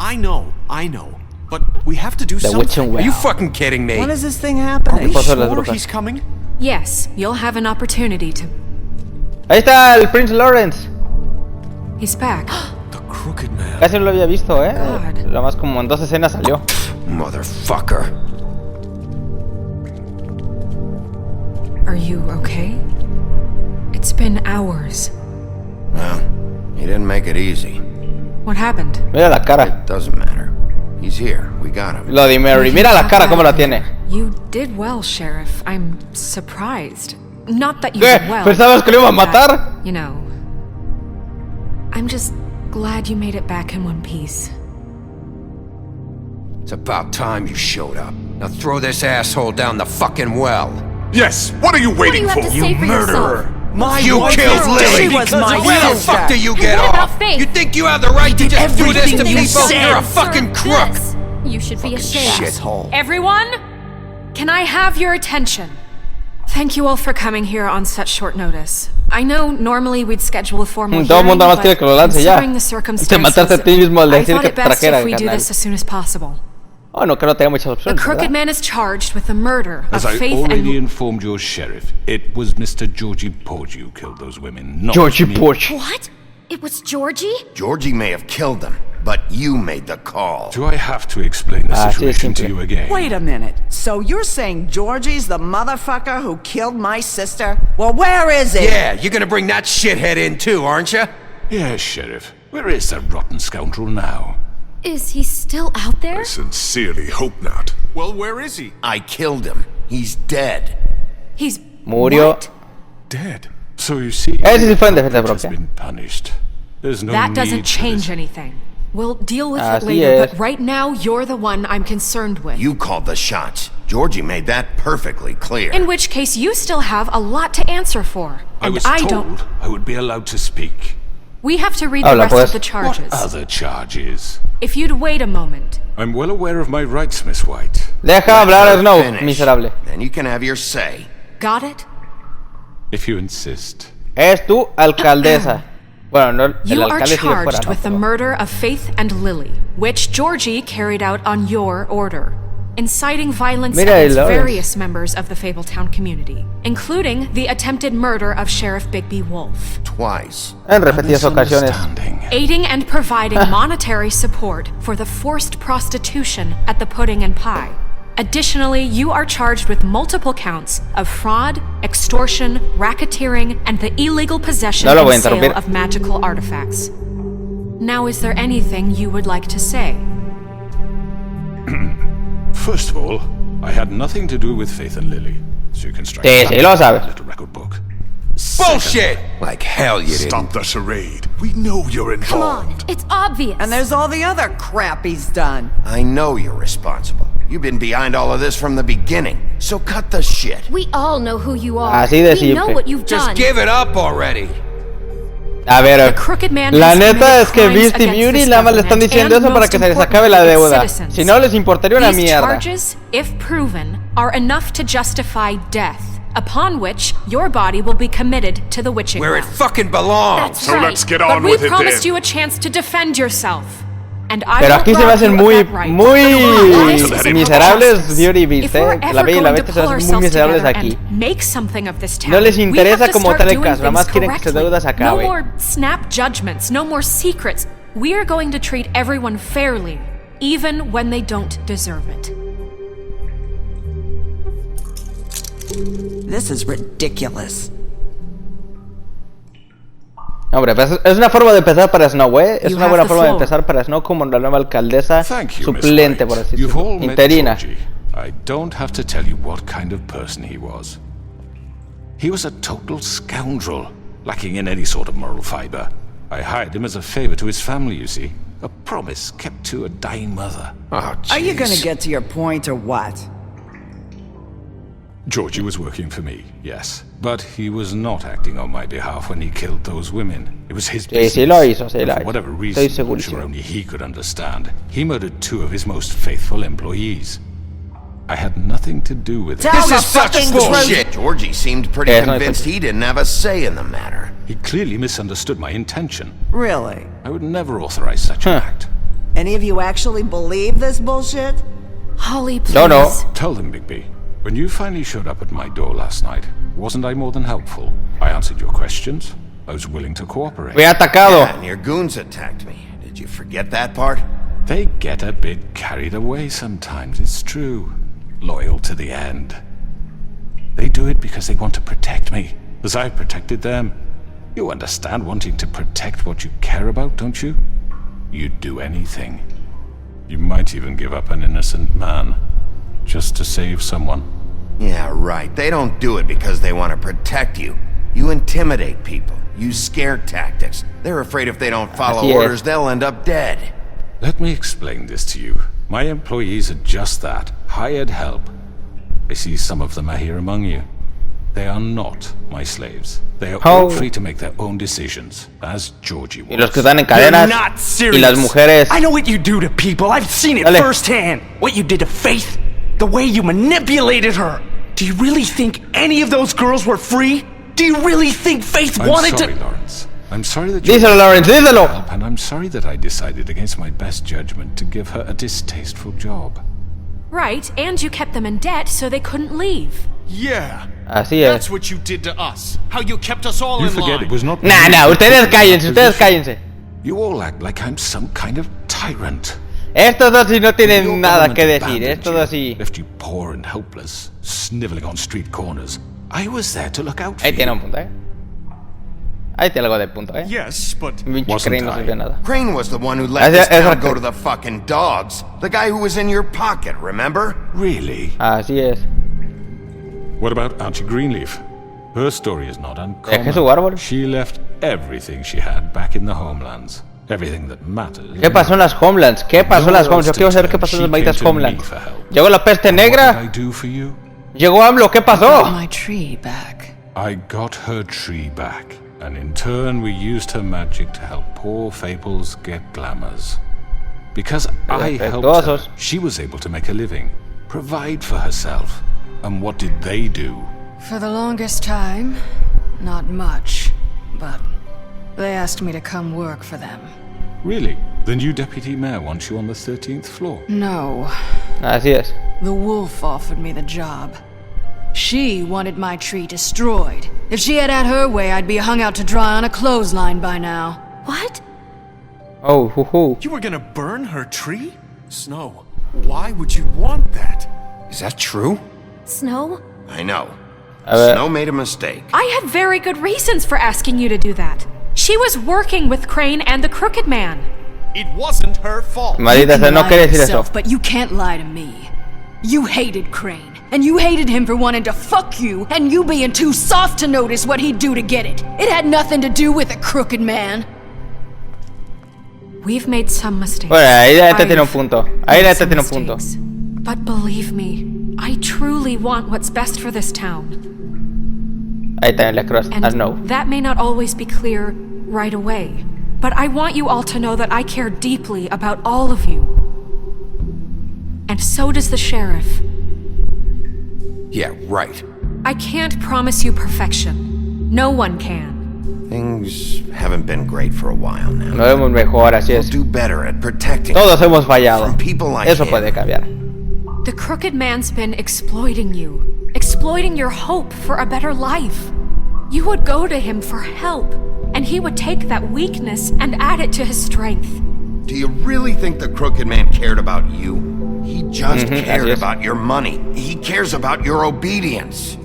I know. But we have to do The something. witching well. Are you fucking kidding me? When is this thing happening? Are we Paso las sure brujas. he's coming? Yes, you'll have an opportunity to... Ahí está el Prince Lawrence. He's back. The Crooked Man. Casi no lo había visto, God. Lo más como en 2 escenas salió. Motherfucker. Are you okay? It's been hours. Well, he didn't make it easy. What happened? Mira la cara. It doesn't matter. He's here. We got him. Bloody Mary. Mira la cara como la tiene. You did well, Sheriff. I'm surprised. Not that you ¿Qué? did well. ¿Pensabas que lo iba a but matar? that, you know. I'm just glad you made it back in one piece. It's about time you showed up. Now throw this asshole down the fucking well. Yes, what are you waiting What do you have to say for? for yourself? My You wife killed is Lily. dead She was because my of Where the you. fuck do you And get what off? about Faith? You think you have the right to just do this to everything you people? said. You're a fucking crook. This. You should be ashamed. Shithole. Everyone, can I have your attention? Thank you all for coming here on such short notice. I know normally we'd schedule a formal Todo el mundo hearing, más quiere but que lo lance ya. considering the Te circumstances, mataste a ti mismo al I decir thought que it best trajera, if we do carnal. this as soon as possible. Oh, no, que no tenga muchas The opciones, Crooked ¿verdad? Man is charged with the murder As of I Faith already and... informed your sheriff, it was Mr. Georgie Porgy who killed those women, not Georgie me. Porch. What? It was Georgie? Georgie may have killed them, but you made the call. Do I have to explain the Ah, sí, situation to simple. you again? Wait a minute. So you're saying Georgie's the motherfucker who killed my sister? Well, where is he? Yeah, you're gonna bring that shithead in too, aren't you? Yes, Sheriff. Where is that rotten scoundrel now? Is he still out there? I sincerely hope not. Well, where is he? I killed him. He's dead. He's... Murió. What? Dead. So you see, Ese sí fue en defensa has propia. been punished. There's no That need doesn't for change this. anything. We'll deal with it Así later, es. but right now, you're the one I'm concerned with. You called the shots. Georgie made that perfectly clear. In which case, you still have a lot to answer for. I And was I told don't... I would be allowed to speak. We have to read the Habla, rest pues. of the charges. What other charges? If you'd wait a moment. I'm well aware of my rights, Miss White. Deja hablar a Snow, Finish. miserable. Then you can have your say. Got it? If you insist. Es tu alcaldesa. Bueno, no, el You are alcalde sigue fuera, charged ¿no? with the murder of Faith and Lily, which Georgie carried out on your order, inciting violence Mira, against Lois. various members of the Fabletown community, including the attempted murder of Sheriff Bigby Wolf, Twice. En repetidas ocasiones. Misunderstanding. aiding and providing monetary support for the forced prostitution at the Pudding and Pie. Additionally, you are charged with multiple counts of fraud, extortion, racketeering, and the illegal possession No lo voy a and sale interrumpir. of magical artifacts. Now, is there anything you would like to say? First of all, I had nothing to do with Faith and Lily, so you can strike Sí, that sí, lo from sabe. the little record book. Bullshit! Like hell you didn't. Stop the charade. We know you're Come on, involved. it's obvious. And there's all the other crap he's done. I know you're responsible. You've been behind all of this from the beginning. So cut the shit. We all know who you are. Así de we know simple. what you've Just done. give it up already. A ver, Crooked Man la has neta committed es que crimes Beast y against Beauty this nada más le están government diciendo and, eso para most que se les acabe la importantly, its deuda. citizens. Si no, les importaría una These mierda. charges, if proven, are enough to justify death, upon which your body will be committed to the witching Where it well. fucking belongs. That's So right. let's get But on we with it promised then. you a chance to defend yourself. And I Pero will aquí se me rob hacen you muy, of that right. muy This is miserables injustice. Beauty y Beast, If we're La ever Bella y la going to Bestia se pull hacen muy ourselves miserables together aquí. and make something of this town, No les we have interesa to como start tal el doing caso, nada más things quieren que su correctly. deuda se No acabe. more snap judgments, no more secrets. We are going to treat everyone fairly, even when they don't deserve it. This is ridiculous. Hombre, pues es una forma de empezar para Snow, ¿eh? Es You una have buena the forma de floor. empezar para Snow como la nueva alcaldesa Thank you, Miss suplente, White. por así You've all decirlo. met Interina. Georgie. I don't have to tell you what kind of person he was. He was a total scoundrel, lacking in any sort of moral fiber. I hired him as a favor to his family, you see. A promise kept to a dying mother. Oh, Are you gonna jeez. get to your point or what? Georgie was working for me, yes. But he was not acting on my behalf when he killed those women. It was his business. sí lo hizo, sí And lo for hizo. whatever Estoy reason, I'm segurísimo. sure only he could understand, he murdered 2 of his most faithful employees. I had nothing to do with it. Tell This the is such fucking bullshit. Georgie seemed pretty Yeah, it's not convinced he didn't have a say in the matter. He clearly misunderstood my intention. Really? I would never authorize such an act. Any of you actually believe this bullshit? Holly, please. No. Tell them, Bigby. When you finally showed up at my door last night, wasn't I more than helpful? I answered your questions. I was willing to cooperate. Fui atacado. Yeah, and your goons attacked me. Did you forget that part? They get a bit carried away sometimes, it's true. Loyal to the end. They do it because they want to protect me, as I've protected them. You understand wanting to protect what you care about, don't you? You'd do anything. You might even give up an innocent man, just to save someone. Yeah, right. They don't do it because they want to protect you. You intimidate people. Use scare tactics. They're afraid if they don't follow Así es. orders, they'll end up dead. Let me explain this to you. My employees are just that, hired help. I see some of them are here among you. They are not my slaves. They are all free to make their own decisions, as Georgie was. Y los que están en You're cadenas not y serious. las mujeres. I know what you do to people. I've seen it Dale. firsthand. What you did to Faith. The way you manipulated her. Do you really think any of those girls were free? Do you really think Faith I'm wanted sorry, to... Lawrence. I'm sorry that you Díselo, Lawrence, díselo. help, and I'm sorry that I decided against my best judgment to give her a distasteful job. Right, and you kept them in debt so they couldn't leave. Yeah. Así That's es. what you did to us. How you kept us all You in forget line. it was not... Nah, ustedes cállense, ustedes cállense. You all act like I'm some kind of tyrant. Estos dos sí no Your tienen nada government que decir. abandoned Estos you, dos sí. left you poor and helpless, sniveling on street corners. I was there to look out for Ahí tiene you. un punto, Ahí tiene algo de punto, Yes, but... Pinche Wasn't Crane no I? sirvió nada. Crane was the one who let Ese- this town ese- go to the fucking dogs. The guy who was in your pocket, remember? Really? Así es. What about Auntie Greenleaf? Her story is not Dejé su uncommon. árbol. She left everything she had back in the homelands. Everything that matters. ¿Qué pasó en las Homelands? ¿Qué pasó en las Homelands? Yo quiero saber qué pasó en las malditas Homelands. Llegó la peste What did negra. I do for you? Llegó AMLO. ¿Qué pasó? My tree back. I got her tree back, and in turn we used her magic to help poor Fables get glamours. Because I helped her, Defectuosos. she was able to make a living, provide for herself. And what did they do? For the longest time, not much, but they asked me to come work for them. Really? The new deputy mayor wants you on the 13th floor. No, Así es. the wolf offered me the job. She wanted my tree destroyed. If she had her way, I'd be hung out to dry on a clothesline by now. What? Oh, juju. You were gonna burn her tree? Snow, why would you want that? Is that true? Snow? I know. A ver. Snow made a mistake. I had very good reasons for asking you to do that. She was working with Crane and the Crooked Man. It wasn't her fault. Maldita sea, no Lie quería to decir eso. yourself, but you can't lie to me. You hated Crane, and you hated him for wanting to fuck you, and you being too soft to notice what he'd do to get it. It had nothing to do with a crooked man. We've made some mistakes. Bueno, ahí la neta tiene un I've punto. Ahí made la neta some tiene un punto. mistakes. But believe me, I truly want what's best for this town. Ahí también la cross. And I know. that may not always be clear right away. But I want you all to know that I care deeply about all of you. And so does the sheriff. Yeah, right. I can't promise you perfection. No one can. Things haven't been great for a while now. Lo vemos mejor, así We'll es. do better at protecting Todos hemos fallado. from people like Eso him. puede cambiar. The Crooked Man's been exploiting you, exploiting your hope for a better life. You would go to him for help, and he would take that weakness and add it to his strength. Do you really think the Crooked Man cared about you? He just cared así es. about your money. He cares about your obedience.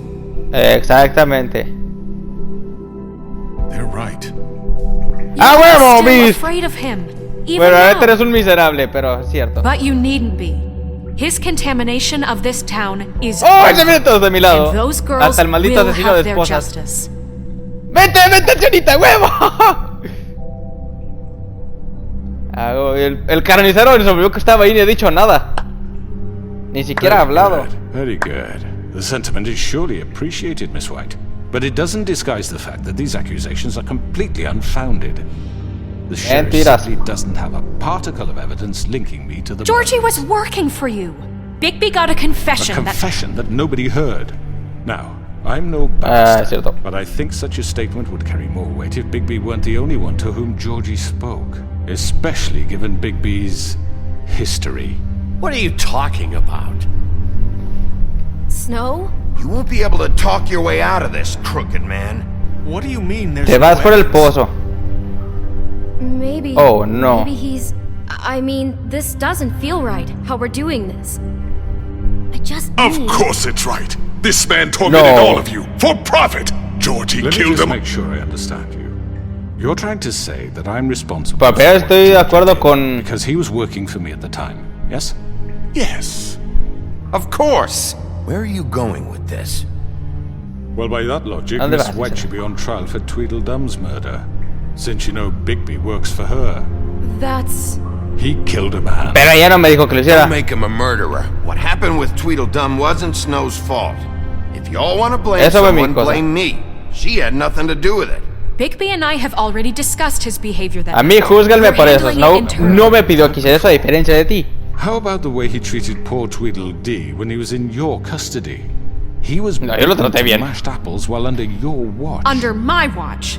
Exactamente. They're right. You ¡Ah, are huevo, still Miss! afraid of him, even Bueno, now. este eres un miserable, pero es cierto. But you needn't be. His contamination of this town is ¡Oh, over, se vienen todos de mi lado! and those girls Hasta el maldito will asesino de have their esposas. justice. ¡Vente, vente, señorita, huevo! Ah, el carnicero se olvidó que estaba ahí ni ha dicho nada. Ni siquiera ha hablado. Very good. The sentiment is surely appreciated, Miss White. But it doesn't disguise the fact that these accusations are completely unfounded. The sheriff Mentiras. simply doesn't have a particle of evidence linking me to the Georgie murders. was working for you. Bigby got a confession, A confession that nobody heard. Now, I'm no Ah, barrister, cierto. but I think such a statement would carry more weight if Bigby weren't the only one to whom Georgie spoke. Especially given Bigby's history. What are you talking about? Snow? You won't be able to talk your way out of this, crooked man. What do you mean there's Te no vas por el evidence? pozo. Maybe. Oh, no. Maybe he's. I mean, this doesn't feel right, how we're doing this. I just Of need. course it's right. This man tormented No. all of you for profit. Georgie Let me killed just him. make sure I understand you. You're trying to say that I'm responsible Pero for apenas what estoy de George acuerdo did con... because he was working for me at the time, yes? Yes. Of course. Where are you going with this? Well, by that logic, ¿Dónde Miss vas, White Lisa? should be on trial for Tweedledum's murder, since you know Bigby works for her. That's. He killed a man. Pero ella no me dijo que lo hiciera. Don't make him a murderer. What happened with Tweedledum wasn't Snow's fault. If y'all want to blame Eso fue mi someone, cosa. blame me. She had nothing to do with it. Bigby and I have already discussed his behavior that A mí night. júzgalme We're por eso. handling No, it internally. no me pidió que hiciera eso a diferencia de ti. How about the way he treated poor Tweedledee when he was in your custody? He was No, yo lo bitten traté to bien. mashed apples while under your watch. Under my watch.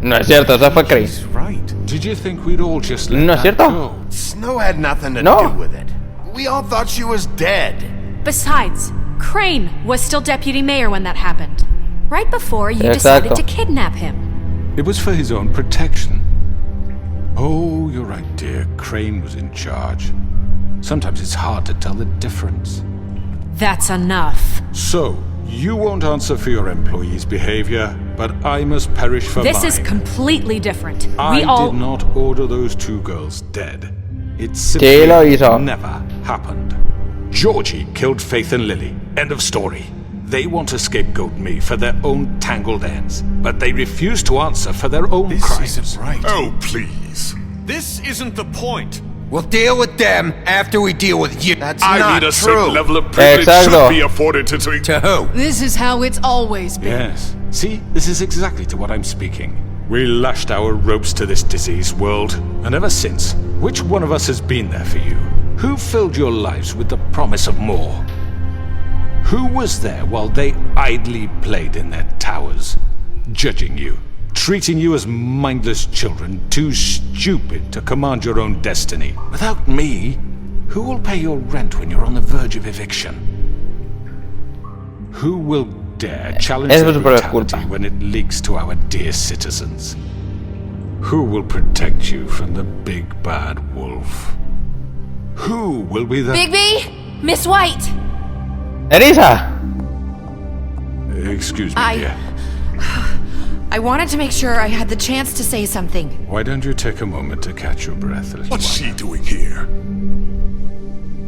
No es cierto, eso fue Crane. Right. Did you think we'd all just let No es that cierto. go? Snow had nothing to No. do with it. We all thought she was dead. Besides, Crane was still deputy mayor when that happened. Right before you Exacto. decided to kidnap him. It was for his own protection. Oh, you're right, dear. Crane was in charge. Sometimes it's hard to tell the difference. That's enough. So, you won't answer for your employees' behavior, but I must perish for This mine. is completely different. I We all. did not order those two girls dead. It ¿Qué lo simply hizo? never happened. Georgie killed Faith and Lily. End of story. They want to scapegoat me for their own tangled ends, but they refuse to answer for their own This crimes. isn't right. Oh, please. This isn't the point. We'll deal with them after we deal with you. That's I not need a true. certain level of privilege Exacto. should be afforded to To who? This is how it's always been. Yes. See, this is exactly to what I'm speaking. We lashed our ropes to this diseased world, and ever since, which one of us has been there for you? Who filled your lives with the promise of more? Who was there while they idly played in their towers, judging you, treating you as mindless children, too stupid to command your own destiny? Without me, who will pay your rent when you're on the verge of eviction? Who will dare challenge Eso the es por brutality culpa. when it leaks to our dear citizens? Who will protect you from the big bad wolf? Who will be the... Bigby! Miss White! Elisa. Excuse me, I- dear. I wanted to make sure I had the chance to say something. Why don't you take a moment to catch your breath, little What's one? she doing here?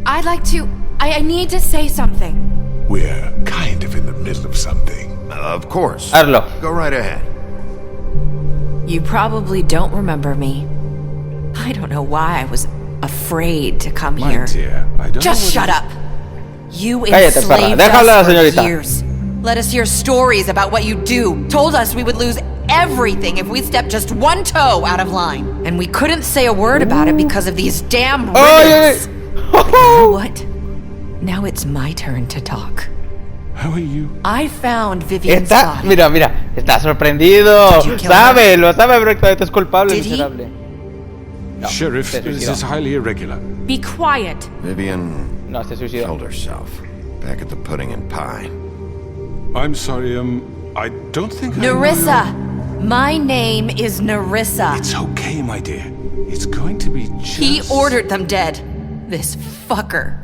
I'd like to. I need to say something. We're kind of in the middle of something. Of course. Hazlo. Go right ahead. You probably don't remember me. I don't know why I was afraid to come My here. dear, I don't Just know shut whether- up. You Cállate, enslaved perra. Déjala, us for señorita. years. Let us hear stories about what you do. Told us we would lose everything if we stepped just one toe out of line. And we couldn't say a word about it because of these damn ribbons. But you know what? Now it's my turn to talk. How are you? I found Vivian's Está, body. mira, mira, está sorprendido. Did you kill Sabe, lo sabe perfectamente, es culpable, Did he? miserable. No, Sheriff, se this suicidó. is highly irregular. Be quiet. Vivian No, se suicidó. killed herself. Back at the pudding and pie. I'm sorry, I don't think Nerissa! My name is Nerissa. It's okay, my dear. It's going to be just... He ordered them dead. This fucker.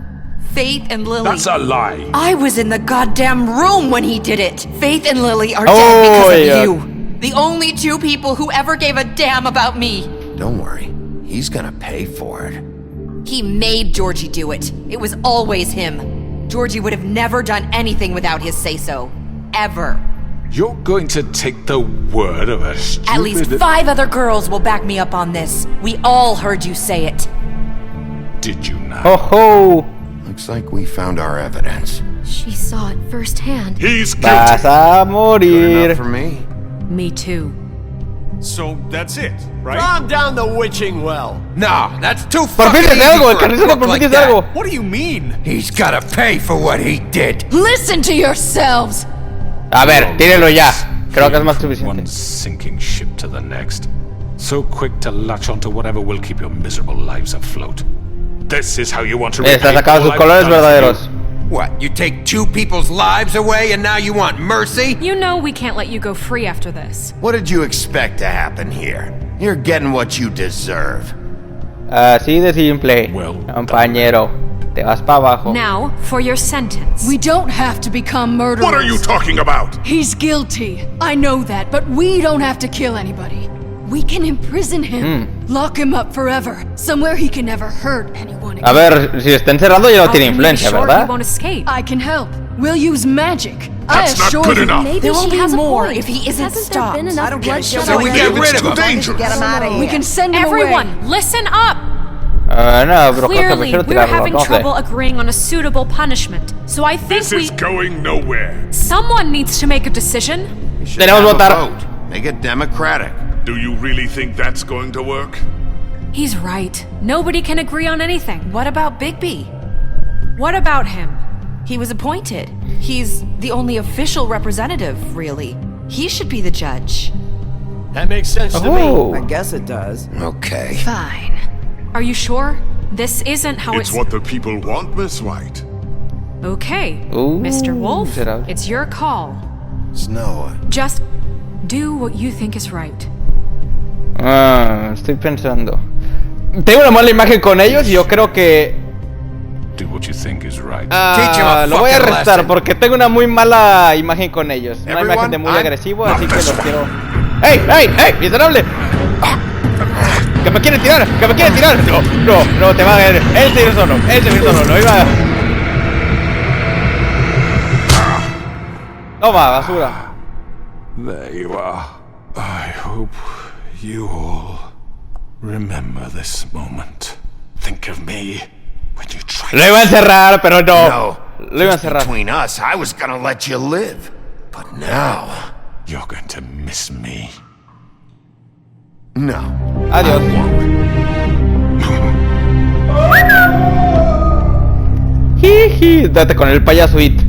Faith and Lily. That's a lie. I was in the goddamn room when he did it. Faith and Lily are Oh, dead because yeah. of you. The only two people who ever gave a damn about me. Don't worry. He's gonna pay for it. He made Georgie do it. It was always him. Georgie would have never done anything without his say-so. Ever. You're going to take the word of a stupid... At least 5 other girls will back me up on this. We all heard you say it. Did you now? Oh, ho. Looks like we found our evidence. She saw it firsthand. He's Vas guilty. a Good morir. enough for me. Me too. So that's it, right? Calm down the witching well. No, that's too Por fucking fin dices easy algo, el for a carnicero crook por fin like dices that. algo. What do you mean? He's gotta pay for what he did. Listen to yourselves! A ver, tírelo ya. Creo que es más One suficiente. sinking ship to the next. So quick to latch onto whatever will keep your miserable lives afloat. This is how you want to Está repay sacado all sus I've colores done for verdaderos. What, you take 2 people's lives away and now you want mercy? You know we can't let you go free after this. What did you expect to happen here? You're getting what you deserve. Así de simple, Well compañero. Te vas para abajo. Now, for your sentence. We don't have to become murderers. What are you talking about? He's guilty. I know that, but we don't have to kill anybody. We can imprison him. Lock him up forever. Somewhere he can never hurt anyone again. A ver, si está encerrado ya no How tiene can we be influencia, sure he ¿verdad? won't escape? I can help. We'll use magic. That's not good enough. Maybe There will she be has a more point. if he isn't Hasn't stopped. there been I enough don't get it. bloodshed So we already? get rid of It's too him. dangerous. Get him out of here. We can send him Everyone, away. listen up! No, pero creo que Clearly, prefiero we're tirarlo, having no sé. trouble agreeing on a suitable punishment. So I think This is going nowhere. someone needs to make a decision. You should Tenemos have a votar. vote. Make it democratic. Do you really think that's going to work? He's right. Nobody can agree on anything. What about Bigby? What about him? He was appointed. He's the only official representative, really. He should be the judge. That makes sense to me. Oh. I guess it does. Okay. Fine. Are you sure? This isn't how It's what the people want, Miss White. Okay. Ooh, Mr. Wolf, será. it's your call. Snow. Just do what you think is right. Estoy pensando. Tengo una mala imagen con ellos y yo creo que Do what you think is right. Teach him a lo voy a fucking arrestar lesson. porque tengo una muy mala imagen con ellos. Una Everyone, imagen de muy I'm agresivo, not así que this los way. quiero. ¡Ey, ey, ey! ¡Miserable! ¡Que me quiere tirar! ¡Que me quiere tirar! No, no, no, te va a ver. Él se viene solo, él se viene solo. Lo iba a... Toma, basura. There you are. I hope you all remember this moment. Think of me when you try. Lo iba a encerrar, pero no. No. Lo iba a Just encerrar. between us, I was gonna let you live. But now, You're going to miss me. no. Adiós. Jiji, date con el payaso It.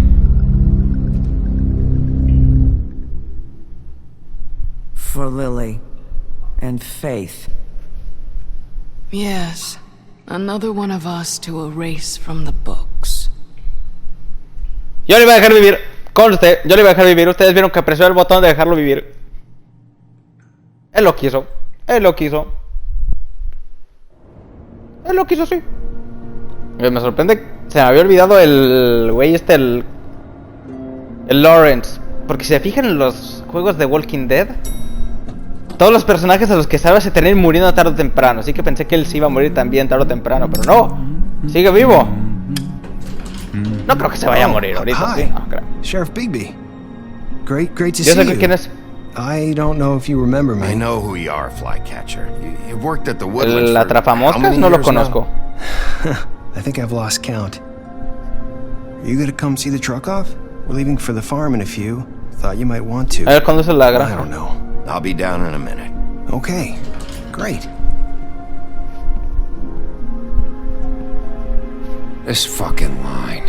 For Lily and Faith. Yes. Another one of us to erase from the books. Yo le iba a dejar vivir. Conste, yo le iba a dejar vivir. Ustedes vieron que presionó el botón de dejarlo vivir. Él lo quiso. Él lo quiso. Él lo quiso, sí. Me sorprende. Se me había olvidado el güey este, el Lawrence. Porque si se fijan en los juegos de Walking Dead, todos los personajes a los que salva se terminan muriendo tarde o temprano. Así que pensé que él sí iba a morir también tarde o temprano. Pero no. Sigue vivo. No creo que se vaya a morir ahorita. Hi, Sí, no creo. Sheriff Bigby. Great to Yo see sé you. quién es. I don't know if you remember me. I know who you are, Flycatcher. You worked at the Woodlands El for how atrapamoscas many no lo years now? conozco. I think I've lost count. Are you gonna come see the truck off? We're leaving for the farm in a few. Thought you might want to. A ver, ¿cuándo es la I granja? don't know. I'll be down in a minute. Okay, great. This fucking line.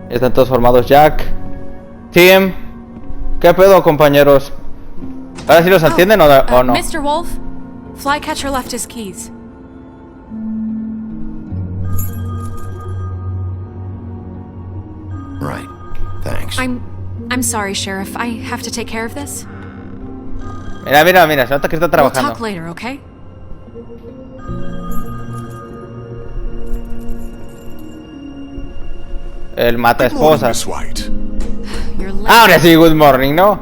Están todos formados, Jack. Tim. ¿Qué pedo, compañeros? ¿Ahora sí los atienden o no? Mr. Wolf, Flycatcher left his keys. Right. Thanks. I'm sorry, Sheriff. I have to take care of this. Mira, mira, mira. Se nota que está We'll trabajando. talk later, okay? El mata Good morning, esposas. Miss White. You're late. Ahora sí, good morning, ¿no?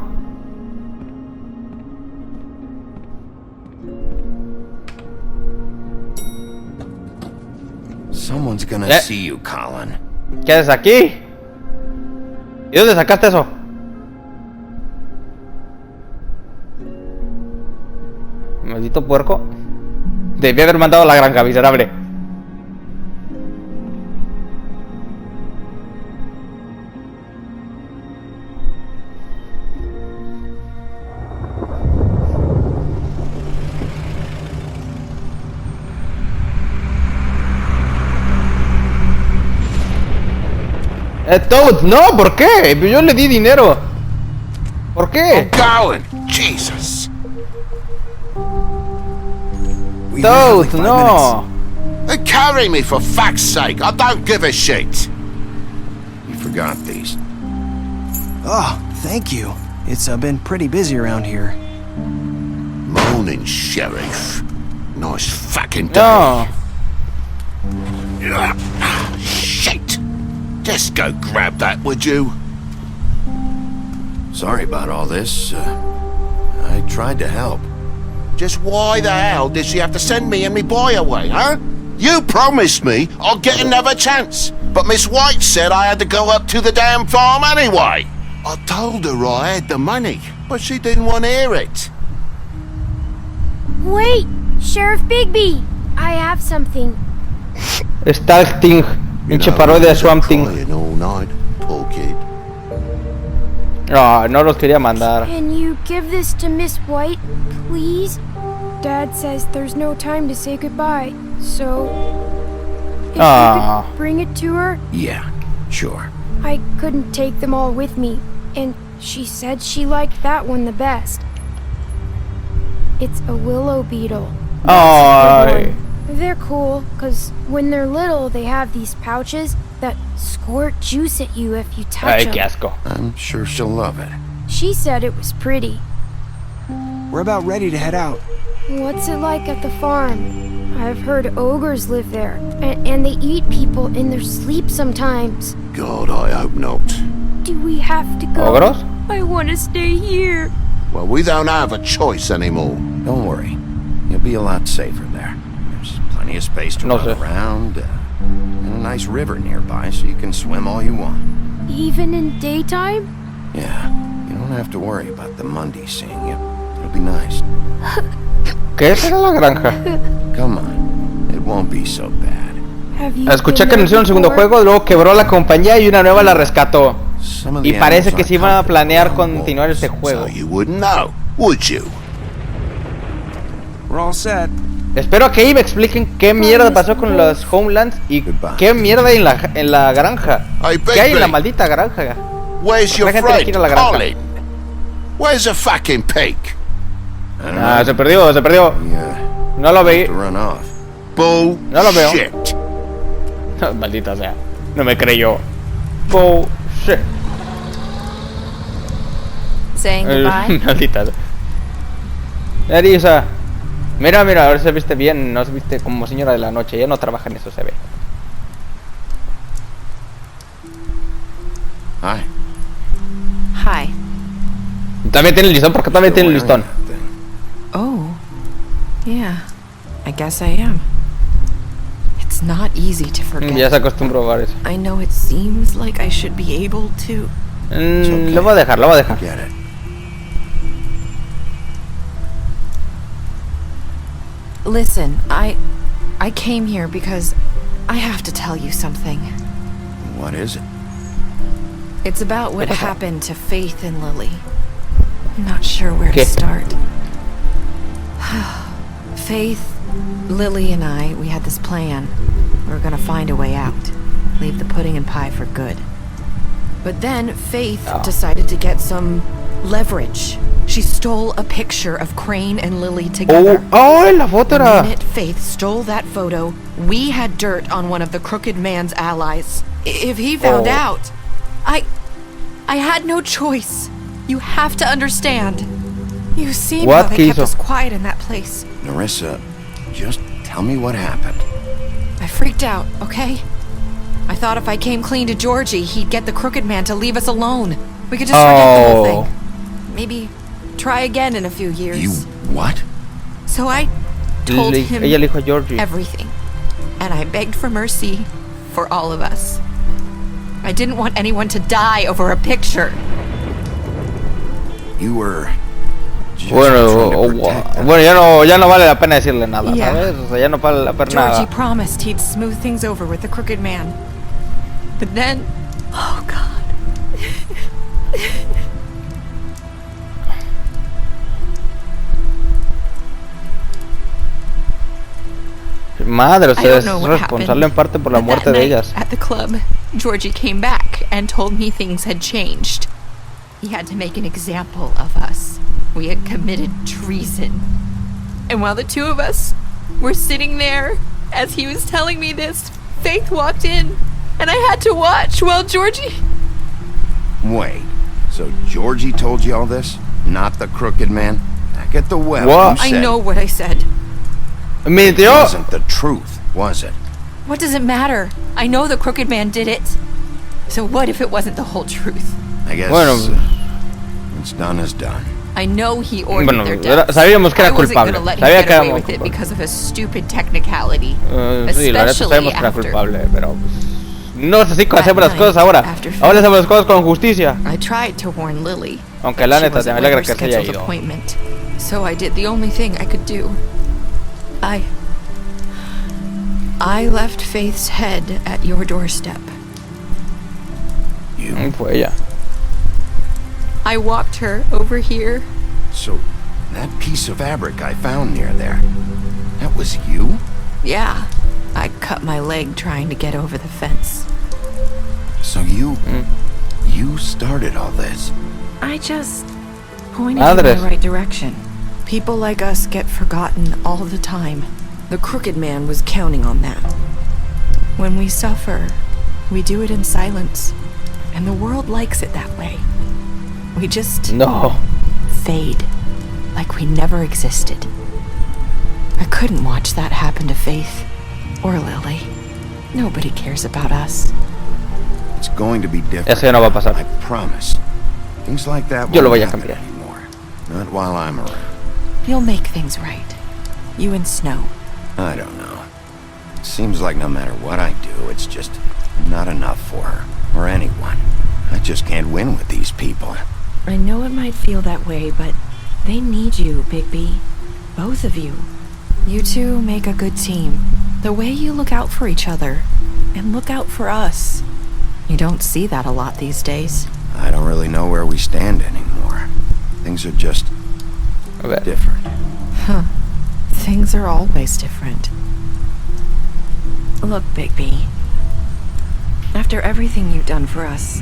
Someone's gonna see you, Colin. ¿Qué haces aquí? ¿Y dónde sacaste eso? Maldito puerco. Debí haber mandado a la granja, miserable. Toad, no, ¿por qué? Yo le di dinero. ¿Por qué? Colin! Jesus! We only have Toad, like 5 no. minutes. Carry me for fuck's sake. I don't give a shit. You forgot these. Oh, thank you. It's been pretty busy around here. Morning, Sheriff. Nice fucking day. No. Shit. Just go grab that, would you? Sorry about all this. I tried to help. Just why the hell did she have to send me and me boy away, huh? You promised me I'll get another chance, but Miss White said I had to go up to the damn farm anyway. I told her I had the money, but she didn't want to hear it. Wait, Sheriff Bigby, I have something. Stark Thing. Pinche parodia de Swamp Thing. All night, poor kid. No, no los quería mandar. Can you give this to Miss White, please? Dad says there's no time to say goodbye, so if you could bring it to her. Yeah, sure. I couldn't take them all with me, and she said she liked that one the best. It's a willow beetle. Ay. They're cool, cause when they're little they have these pouches that squirt juice at you if you touch Ay, them. qué asco. I'm sure she'll love it. She said it was pretty. We're about ready to head out. What's it like at the farm? I've heard ogres live there, and they eat people in their sleep sometimes. God, I hope not. Do we have to go? ¿Ogros? I want to stay here. Well, we don't have a choice anymore. Don't worry. You'll be a lot safer there. There's plenty of space to run around, and a nice river nearby so you can swim all you want. Even in daytime? Yeah, you don't have to worry about the Monday seeing you. It'll be nice. ¿Qué será la granja? Come on, it won't be so bad. Escuché que anunciaron un segundo juego, luego quebró la compañía y una nueva la rescató. Y parece que se iban a planear continuar ese juego. You wouldn't know, would you? We're all set. Espero que ahí me expliquen qué mierda pasó con los Homelands y qué mierda hay en la granja. ¿Qué hay en la maldita granja? Where's your friend, Colin? Where's the fucking pig? Ah, se perdió. No lo veí. No lo veo. Maldita sea. No me creyó. Bullshit. Saying goodbye. Maldita sea. Elisa. Mira, ahora se viste bien. No se viste como señora de la noche. Ya no trabaja en eso, se ve. Hi. También tiene el listón, porque también tiene el listón. Oh, yeah. I guess I am. It's not easy to forget. Ya se acostumbró a eso. I know it seems like I should be able to. Lo voy a dejar. Get it. Listen, I came here because I have to tell you something. What is it? It's about what happened to Faith and Lily. I'm not sure where to start. Faith, Lily, and I, we had this plan. We were gonna find a way out. Leave the pudding and pie for good. But then Faith decided to get some leverage. She stole a picture of Crane and Lily together. La foto era. The minute Faith stole that photo, we had dirt on one of the crooked man's allies. If he found out, I had no choice. You have to understand. You seen how they kept us quiet in that place. Narissa, just tell me what happened. I freaked out, okay? I thought if I came clean to Georgie, he'd get the crooked man to leave us alone. We could just forget the whole thing. Maybe try again in a few years. You what? So I told him everything. And I begged for mercy for all of us. I didn't want anyone to die over a picture. You were Bueno, ya no vale la pena decirle nada, ¿sabes? O sea, ya no vale la pena nada. Georgie promised he'd smooth things over with the crooked man. But then, oh God. Madre, o sea, es responsable en parte por la muerte de ellas. At the club, Georgie came back and told me things had changed. He had to make an example of us. We had committed treason. And while the two of us We're sitting there. As he was telling me this, Faith walked in, and I had to watch while Georgie... Wait, so Georgie told you all this? Not the crooked man? Back at the well, What? you I said know what I said. it wasn't the truth, was it? What does it matter? I know the crooked man did it. So what if it wasn't the whole truth? I guess Bueno, what's done is done. I know he ordered their bueno, deaths. sabíamos que I era wasn't culpable. gonna let him Sabía get que away era with it culpable. because of a stupid technicality. Sí, la neta sabemos que era Especially culpable, after pero pues, no es así como hacemos las night, cosas ahora. after Ahora hacemos las cosas con justicia. I tried to warn Lily. Aunque la She neta, te wasn't alegra with que her se haya scheduled ido. appointment. So I did the only thing I could do. I left Faith's head at your doorstep. Fue ella. I walked her over here. So, that piece of fabric I found near there, that was you? Yeah, I cut my leg trying to get over the fence. So you started all this? I just pointed in the right direction. People like us get forgotten all the time. The crooked man was counting on that. When we suffer, we do it in silence. And the world likes it that way. We just fade, like we never existed. I couldn't watch that happen to Faith or Lily. Nobody cares about us. It's going to be different. Eso ya no va a pasar. I promise. Things like that Yo lo won't voy a happen cambiar. anymore. Not while I'm around. You'll make things right. You and Snow. I don't know. It seems like no matter what I do, it's just not enough for her. Or anyone. I just can't win with these people. I know it might feel that way, but they need you, Bigby. Both of you. You two make a good team. The way you look out for each other, and look out for us. You don't see that a lot these days. I don't really know where we stand anymore. Things are just different. Huh. Things are always different. Look, Bigby. After everything you've done for us,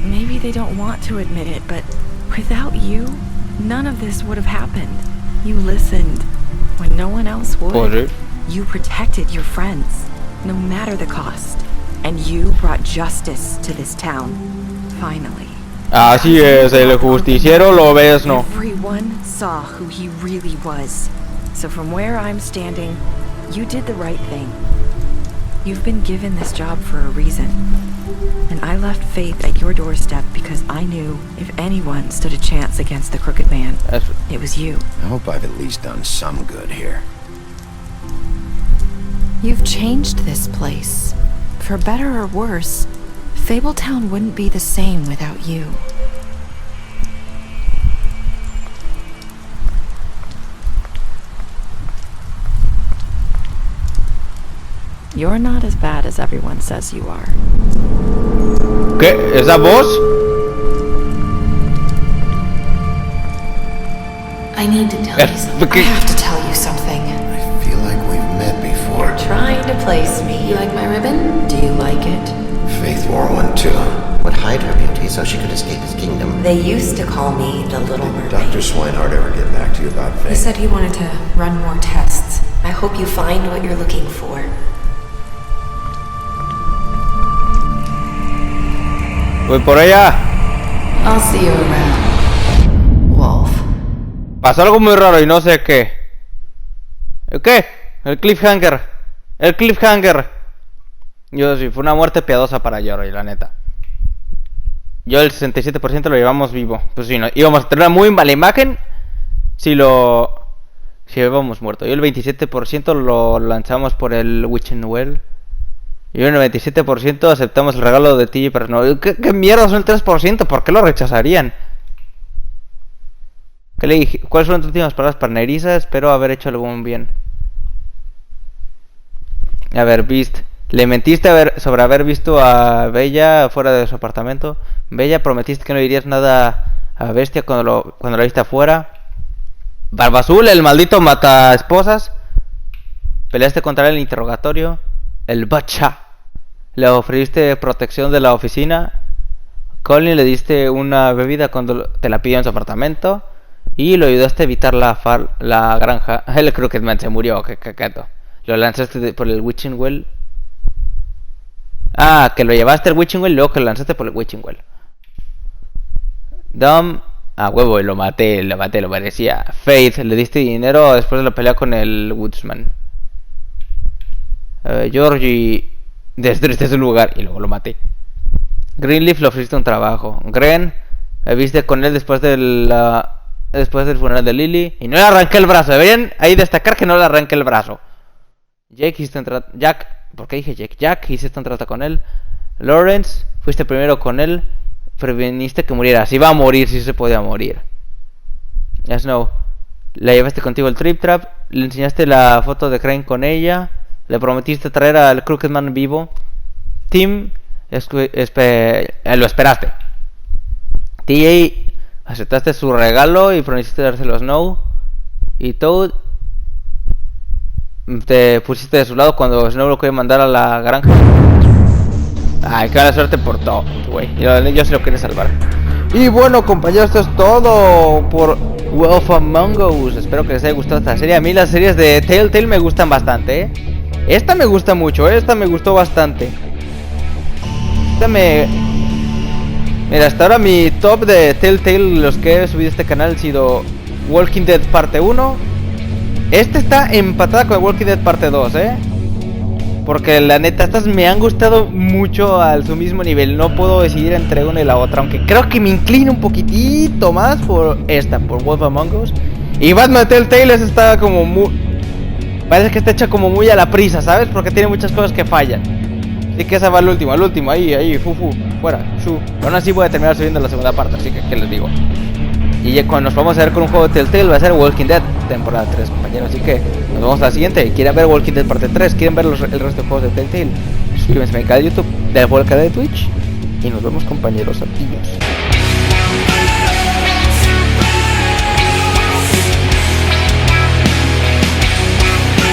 maybe they don't want to admit it, but without you, none of this would have happened. You listened when no one else would. You protected your friends, no matter the cost. And you brought justice to this town, finally. Así es, el justiciero lo ves, no. Everyone saw who he really was. So from where I'm standing, you did the right thing. You've been given this job for a reason. And I left Faith at your doorstep because I knew if anyone stood a chance against the crooked man, it was you. I hope I've at least done some good here. You've changed this place. For better or worse, Fabletown wouldn't be the same without you. You're not as bad as everyone says you are. ¿Qué? ¿Esa voz? I need to tell you something. I have to tell you something. I feel like we've met before. You're trying to place me. You like my ribbon? Do you like it? Faith wore one too. Would hide her beauty so she could escape his kingdom. They used to call me the Little Mermaid. Dr. Swinehart ever get back to you about Faith? He said he wanted to run more tests. I hope you find what you're looking for. Voy por ella. I'll see you around, Wolf. Pasó algo muy raro y no sé qué. ¿Qué? El cliffhanger. El cliffhanger. Yo sí, fue una muerte piadosa para Jory, la neta. Yo el 67% lo llevamos vivo. Pues sí, no, íbamos a tener muy mala imagen si íbamos muerto. Yo el 27% lo lanzamos por el Witching Well. Y el 97% aceptamos el regalo de TJ, pero no. ¿Qué mierda son el 3%? ¿Por qué lo rechazarían? ¿Qué le dije? ¿Cuáles fueron tus últimas palabras, partneriza? Espero haber hecho algún bien. A ver, Beast. Le mentiste sobre haber visto a Bella fuera de su apartamento. Bella, prometiste que no dirías nada a Bestia cuando la viste afuera. Barba Azul, el maldito mata esposas. Peleaste contra él en el interrogatorio. El bacha. Le ofreciste protección de la oficina. Colin, le diste una bebida cuando te la pidió en su apartamento. Y lo ayudaste a evitar la granja. El Crooked se murió, que cacato. Lo lanzaste por el Witching Well. Ah, que lo llevaste al Witching Well y luego que lo lanzaste por el Witching Well. Dom. Ah, huevo, y lo maté, lo merecía. Faith, le diste dinero después de la pelea con el Woodsman. Georgie, destruiste su lugar y luego lo maté. Greenleaf, le ofreciste un trabajo. Gren, viste con él después del funeral de Lily y no le arranqué el brazo. Deberían ahí destacar que no le arranqué el brazo. Jack, ¿por qué dije Jack? Jack, hiciste un trato con él. Lawrence, fuiste primero con él. Preveniste que muriera. Si iba a morir, si se podía morir. Snow, la llevaste contigo el Trip Trap. Le enseñaste la foto de Crane con ella. Le prometiste traer al Crooked Man vivo. Tim, lo esperaste. TJ, aceptaste su regalo y prometiste dárselo a Snow. Y Toad, te pusiste de su lado cuando Snow lo quería mandar a la granja. Ay, qué mala suerte por todo, güey. Yo se lo quería salvar. Y bueno, compañeros, esto es todo por Wolf Among Us. Espero que les haya gustado esta serie. A mí las series de Telltale me gustan bastante, Esta me gusta mucho, esta me gustó bastante. Mira, hasta ahora mi top de Telltale, los que he subido a este canal, han sido Walking Dead parte 1. Esta está empatada con Walking Dead parte 2, porque la neta, estas me han gustado mucho al su mismo nivel. No puedo decidir entre una y la otra, aunque creo que me inclino un poquitito más por esta, por Wolf Among Us. Y Batman Telltale está como muy... Parece que está hecha como muy a la prisa, ¿sabes? Porque tiene muchas cosas que fallan. Así que esa va al último, ahí, fuera, Aún así voy a terminar subiendo la segunda parte, así que ¿qué les digo? Y ya cuando nos vamos a ver con un juego de Telltale va a ser Walking Dead temporada 3, compañeros. Así que nos vemos a la siguiente. ¿Quieren ver Walking Dead parte 3? ¿Quieren ver el resto de juegos de Telltale? Suscríbanse a mi canal de YouTube, del canal de Twitch. Y nos vemos, compañeros. Adiós.